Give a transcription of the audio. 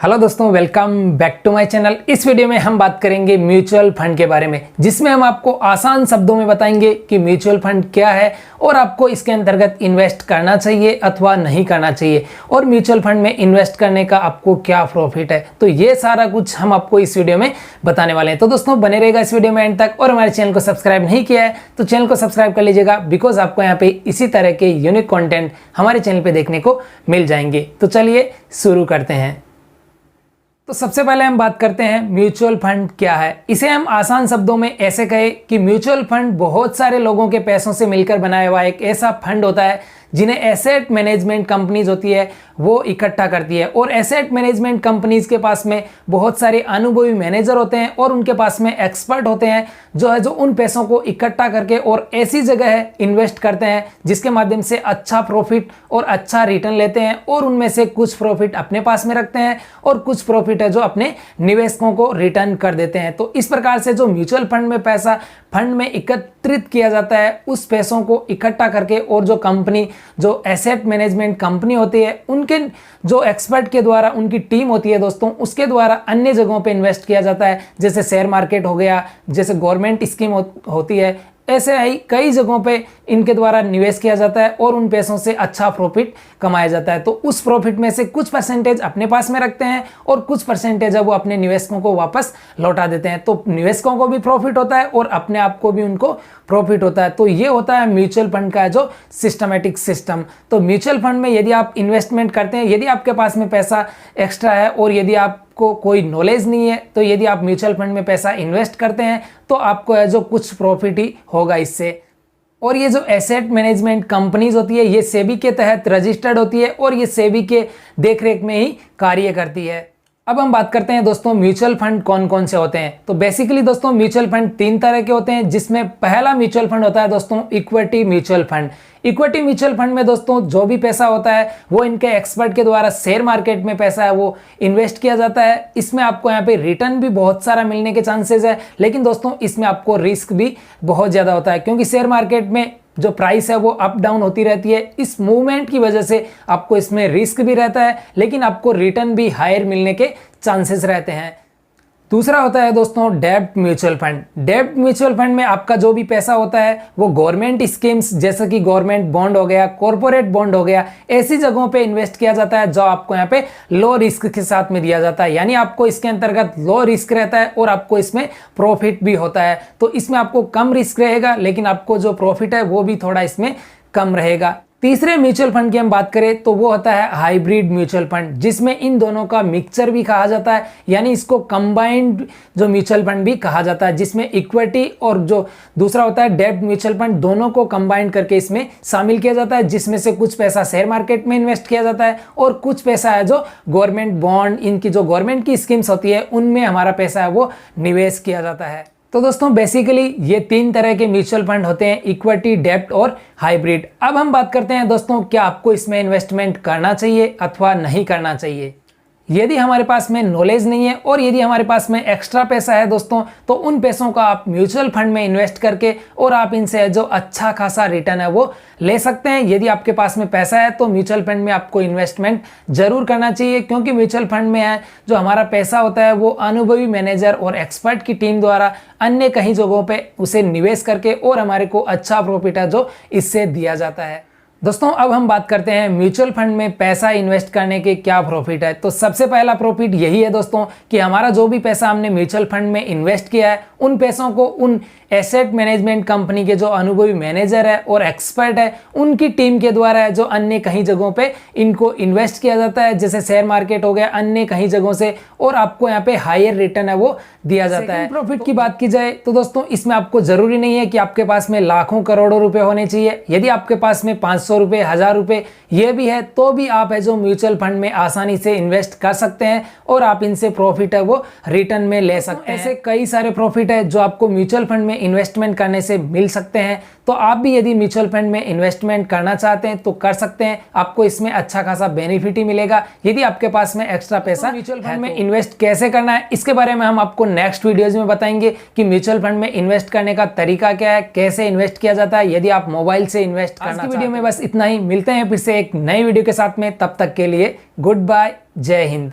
Hello दोस्तों, welcome back to my channel. इस video में हम बात करेंगे म्यूचुअल फंड के बारे में, जिसमें हम आपको आसान शब्दों में बताएंगे कि म्यूचुअल फंड क्या है और आपको इसके अंतर्गत इन्वेस्ट करना चाहिए अथवा नहीं करना चाहिए, और म्यूचुअल फंड में इन्वेस्ट करने का आपको क्या प्रॉफिट है। तो ये सारा कुछ हम आपको इस वीडियो में बताने वाले हैं। तो दोस्तों बने रहेगा इस वीडियो में एंड तक, और हमारे चैनल को सब्सक्राइब नहीं किया है तो चैनल को सब्सक्राइब कर लीजिएगा, बिकॉज आपको यहाँ पे इसी तरह के यूनिक कॉन्टेंट हमारे चैनल पे देखने को मिल जाएंगे। तो चलिए शुरू करते हैं। तो सबसे पहले हम बात करते हैं म्यूचुअल फंड क्या है। इसे हम आसान शब्दों में ऐसे कहें कि म्यूचुअल फंड बहुत सारे लोगों के पैसों से मिलकर बनाया हुआ एक ऐसा फंड होता है जिन्हें एसेट मैनेजमेंट कंपनीज होती है वो इकट्ठा करती है, और एसेट मैनेजमेंट कंपनीज के पास में बहुत सारे अनुभवी मैनेजर होते हैं और उनके पास में एक्सपर्ट होते हैं जो उन पैसों को इकट्ठा करके और ऐसी जगह इन्वेस्ट करते हैं जिसके माध्यम से अच्छा प्रॉफिट और अच्छा रिटर्न लेते हैं, और उनमें से कुछ प्रॉफिट अपने पास में रखते हैं और कुछ प्रॉफिट है जो अपने निवेशकों को रिटर्न कर देते हैं। तो इस प्रकार से जो म्यूचुअल फंड में पैसा फंड में एकत्रित किया जाता है, उस पैसों को इकट्ठा करके और जो कंपनी जो एसेट मैनेजमेंट कंपनी होती है उनके जो एक्सपर्ट के द्वारा उनकी टीम होती है दोस्तों, उसके द्वारा अन्य जगहों पे इन्वेस्ट किया जाता है, जैसे शेयर मार्केट हो गया, जैसे गवर्नमेंट स्कीम होती है, ऐसे ही कई जगहों पे इनके द्वारा निवेश किया जाता है और उन पैसों से अच्छा प्रॉफिट कमाया जाता है। तो उस प्रॉफिट में से कुछ परसेंटेज अपने पास में रखते हैं और कुछ परसेंटेज है वो अपने निवेशकों को वापस लौटा देते हैं। तो निवेशकों को भी प्रॉफिट होता है और अपने आप को भी उनको प्रॉफिट होता है। तो ये होता है म्यूचुअल फंड का जो सिस्टमेटिक सिस्टम। तो म्यूचुअल फंड में यदि आप इन्वेस्टमेंट करते हैं, यदि आपके पास में पैसा एक्स्ट्रा है और यदि आपको कोई नॉलेज नहीं है, तो यदि आप म्यूचुअल फंड में पैसा इन्वेस्ट करते हैं तो आपको है जो कुछ प्रॉफिट ही होगा इससे। और ये जो एसेट मैनेजमेंट कंपनीज होती है ये सेबी के तहत रजिस्टर्ड होती है और ये सेबी के देखरेख में ही कार्य करती है। अब हम बात करते हैं दोस्तों म्यूचुअल फंड कौन कौन से होते हैं। तो बेसिकली दोस्तों म्यूचुअल फंड तीन तरह के होते हैं, जिसमें पहला म्यूचुअल फंड होता है दोस्तों equity mutual fund. Equity mutual fund में दोस्तों जो भी पैसा होता है वो इनके एक्सपर्ट के द्वारा शेयर मार्केट में पैसा है वो इन्वेस्ट किया जाता है। इसमें आपको यहाँ पे रिटर्न भी बहुत सारा मिलने के चांसेस है, लेकिन दोस्तों इसमें आपको रिस्क भी बहुत ज़्यादा होता है, क्योंकि शेयर मार्केट में जो प्राइस है वो अप डाउन होती रहती है। इस मूवमेंट की वजह से आपको इसमें रिस्क भी रहता है, लेकिन आपको रिटर्न भी हायर मिलने के चांसेस रहते हैं। दूसरा होता है दोस्तों डेब्ट म्यूचुअल फंड। डेब्ट म्यूचुअल फंड में आपका जो भी पैसा होता है वो गवर्नमेंट स्कीम्स जैसे कि गवर्नमेंट बॉन्ड हो गया, कॉर्पोरेट बॉन्ड हो गया, ऐसी जगहों पे इन्वेस्ट किया जाता है जो आपको यहाँ पे लो रिस्क के साथ में दिया जाता है। यानी आपको इसके अंतर्गत लो रिस्क रहता है और आपको इसमें प्रॉफिट भी होता है। तो इसमें आपको कम रिस्क रहेगा, लेकिन आपको जो प्रॉफिट है वो भी थोड़ा इसमें कम रहेगा। तीसरे म्यूचुअल फंड की हम बात करें तो वो होता है हाइब्रिड म्यूचुअल फंड, जिसमें इन दोनों का मिक्सचर भी कहा जाता है, यानी इसको कंबाइंड जो म्यूचुअल फंड भी कहा जाता है, जिसमें इक्विटी और जो दूसरा होता है डेब्ट म्यूचुअल फंड दोनों को कंबाइन करके इसमें शामिल किया जाता है, जिसमें से कुछ पैसा शेयर मार्केट में इन्वेस्ट किया जाता है और कुछ पैसा है जो गवर्नमेंट बॉन्ड, इनकी जो गवर्नमेंट की स्कीम्स होती है उनमें हमारा पैसा है वो निवेश किया जाता है। तो दोस्तों बेसिकली ये तीन तरह के म्यूचुअल फंड होते हैं, इक्विटी, डेब्ट और हाइब्रिड। अब हम बात करते हैं दोस्तों क्या आपको इसमें इन्वेस्टमेंट करना चाहिए अथवा नहीं करना चाहिए। यदि हमारे पास में नॉलेज नहीं है और यदि हमारे पास में एक्स्ट्रा पैसा है दोस्तों, तो उन पैसों का आप म्यूचुअल फंड में इन्वेस्ट करके और आप इनसे जो अच्छा खासा रिटर्न है वो ले सकते हैं। यदि आपके पास में पैसा है तो म्यूचुअल फंड में आपको इन्वेस्टमेंट जरूर करना चाहिए, क्योंकि म्यूचुअल फंड में है जो हमारा पैसा होता है वो अनुभवी मैनेजर और एक्सपर्ट की टीम द्वारा अन्य कहीं जगहों पर उसे निवेश करके और हमारे को अच्छा प्रॉफिट है जो इससे दिया जाता है। दोस्तों अब हम बात करते हैं म्यूचुअल फंड में पैसा इन्वेस्ट करने के क्या प्रॉफिट है। तो सबसे पहला प्रॉफिट यही है दोस्तों कि हमारा जो भी पैसा हमने म्यूचुअल फंड में इन्वेस्ट किया है उन पैसों को उन एसेट मैनेजमेंट कंपनी के जो अनुभवी मैनेजर है और एक्सपर्ट है उनकी टीम के द्वारा है जो अन्य कहीं जगहों पे इनको इन्वेस्ट किया जाता है, जैसे शेयर मार्केट हो गया, अन्य कहीं जगहों से, और आपको यहाँ पे हायर रिटर्न है वो दिया जाता है। प्रॉफिट की बात की जाए तो दोस्तों इसमें आपको जरूरी नहीं है कि आपके पास में लाखों करोड़ों रुपए होने चाहिए। यदि आपके पास में 500 रुपए, 1000 रुपए ये भी है तो भी आप है जो म्यूचुअल फंड में आसानी से इन्वेस्ट कर सकते हैं और आप इनसे प्रॉफिट है वो रिटर्न में ले सकते हैं। ऐसे कई सारे प्रॉफिट है जो आपको म्यूचुअल फंड में इन्वेस्टमेंट करने से मिल सकते हैं। तो आप भी यदि म्यूचुअल फंड में इन्वेस्टमेंट करना चाहते हैं तो कर सकते हैं, आपको इसमें अच्छा खासा बेनिफिट ही मिलेगा यदि आपके पास में एक्स्ट्रा पैसा। म्यूचुअल फंड में इन्वेस्ट कैसे करना है इसके बारे में हम आपको नेक्स्ट वीडियोज में बताएंगे कि म्यूचुअल फंड में इन्वेस्ट करने का तरीका क्या है, कैसे इन्वेस्ट किया जाता है यदि आप मोबाइल से इन्वेस्ट करना चाहते हैं। वीडियो में बस इतना ही, मिलते हैं फिर से एक नई वीडियो के साथ में, तब तक के लिए गुड बाय, जय हिंद।